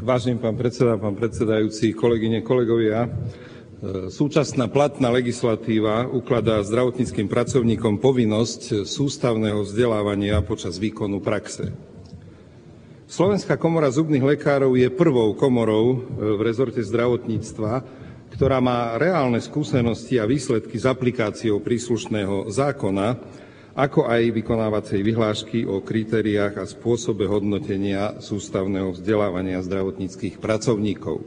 Vážený pán predseda, pán predsedajúci, kolegyne, kolegovia, súčasná platná legislatíva ukladá zdravotníckym pracovníkom povinnosť sústavného vzdelávania počas výkonu praxe. Slovenská komora zubných lekárov je prvou komorou v rezorte zdravotníctva, ktorá má reálne skúsenosti a výsledky s aplikáciou príslušného zákona, ako aj vykonávacej vyhlášky o kritériách a spôsobe hodnotenia sústavného vzdelávania zdravotníckych pracovníkov.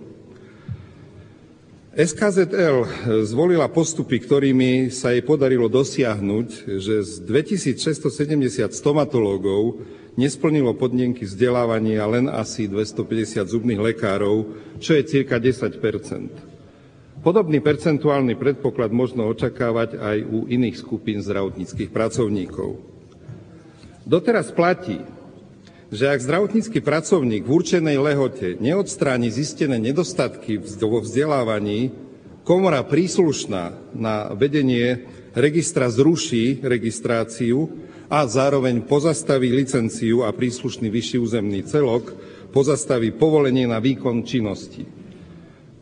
SKZL zvolila postupy, ktorými sa jej podarilo dosiahnuť, že z 2670 stomatológov nesplnilo podmienky vzdelávania len asi 250 zubných lekárov, čo je cirka 10 %. Podobný percentuálny predpoklad možno očakávať aj u iných skupín zdravotníckych pracovníkov. Doteraz platí, že ak zdravotnícky pracovník v určenej lehote neodstráni zistené nedostatky vo vzdelávaní, komora príslušná na vedenie registra zruší registráciu a zároveň pozastaví licenciu a príslušný vyšší územný celok pozastaví povolenie na výkon činnosti.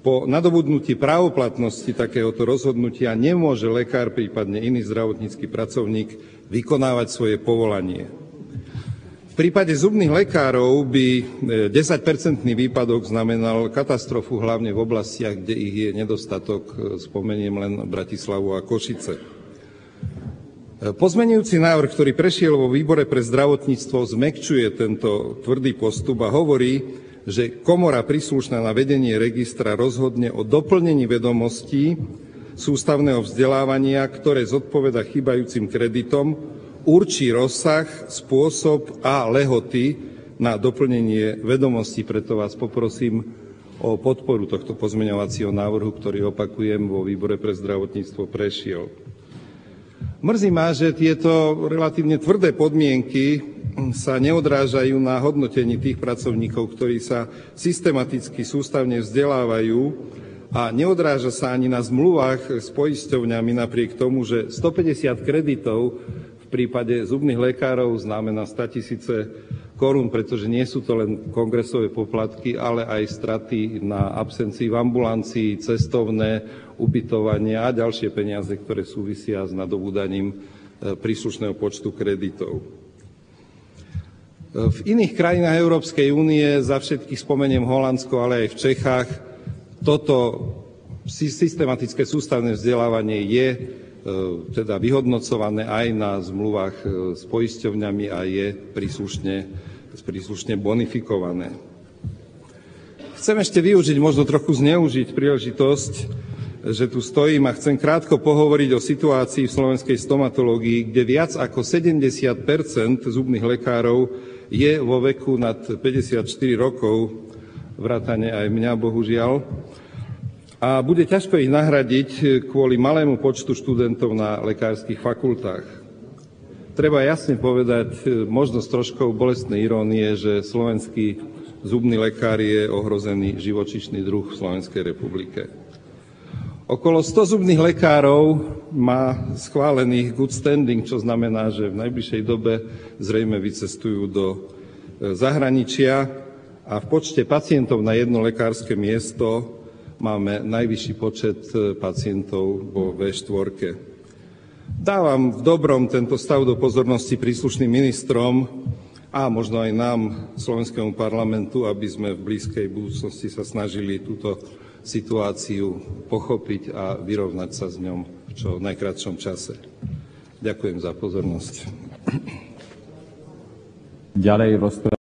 Po nadobudnutí právoplatnosti takéhoto rozhodnutia nemôže lekár, prípadne iný zdravotnícky pracovník vykonávať svoje povolanie. V prípade zubných lekárov by 10-percentný výpadok znamenal katastrofu hlavne v oblastiach, kde ich je nedostatok, spomeniem len Bratislavu a Košice. Pozmeňujúci návrh, ktorý prešiel vo výbore pre zdravotníctvo, zmäkčuje tento tvrdý postup a hovorí, že komora príslušná na vedenie registra rozhodne o doplnení vedomostí sústavného vzdelávania, ktoré zodpovedá chýbajúcim kreditom, určí rozsah, spôsob a lehoty na doplnenie vedomostí. Preto vás poprosím o podporu tohto pozmeňovacieho návrhu, ktorý, opakujem, vo výbore pre zdravotníctvo prešiel. Mrzí ma, že tieto relatívne tvrdé podmienky sa neodrážajú na hodnotení tých pracovníkov, ktorí sa systematicky sústavne vzdelávajú, a neodráža sa ani na zmluvách s poisťovňami, napriek tomu, že 150 kreditov v prípade zubných lekárov znamená 100 000 korún, pretože nie sú to len kongresové poplatky, ale aj straty na absencii v ambulancii, cestovné, ubytovanie a ďalšie peniaze, ktoré súvisia s nadobúdaním príslušného počtu kreditov. V iných krajinách Európskej únie, za všetkých spomeniem Holandsko, ale aj v Čechách, toto systematické sústavné vzdelávanie je teda vyhodnocované aj na zmluvách s poisťovňami a je príslušne bonifikované. Chcem ešte využiť, možno trochu zneužiť príležitosť, že tu stojím a chcem krátko pohovoriť o situácii v slovenskej stomatológii, kde viac ako 70 % zubných lekárov je vo veku nad 54 rokov, vrátane aj mňa, bohužiaľ, a bude ťažko ich nahradiť kvôli malému počtu študentov na lekárskych fakultách. Treba jasne povedať, možno s troškou bolestnej irónie, že slovenský zubný lekár je ohrozený živočíšny druh v Slovenskej republike. Okolo 100 zubných lekárov má schválených good standing, čo znamená, že v najbližšej dobe zrejme vycestujú do zahraničia a v počte pacientov na jedno lekárske miesto máme najvyšší počet pacientov vo V4. Dávam v dobrom tento stav do pozornosti príslušným ministrom a možno aj nám, Slovenskému parlamentu, aby sme v blízkej budúcnosti sa snažili túto situáciu pochopiť a vyrovnať sa s ňou v čo najkratšom čase. Ďakujem za pozornosť. Ďalej rozpráva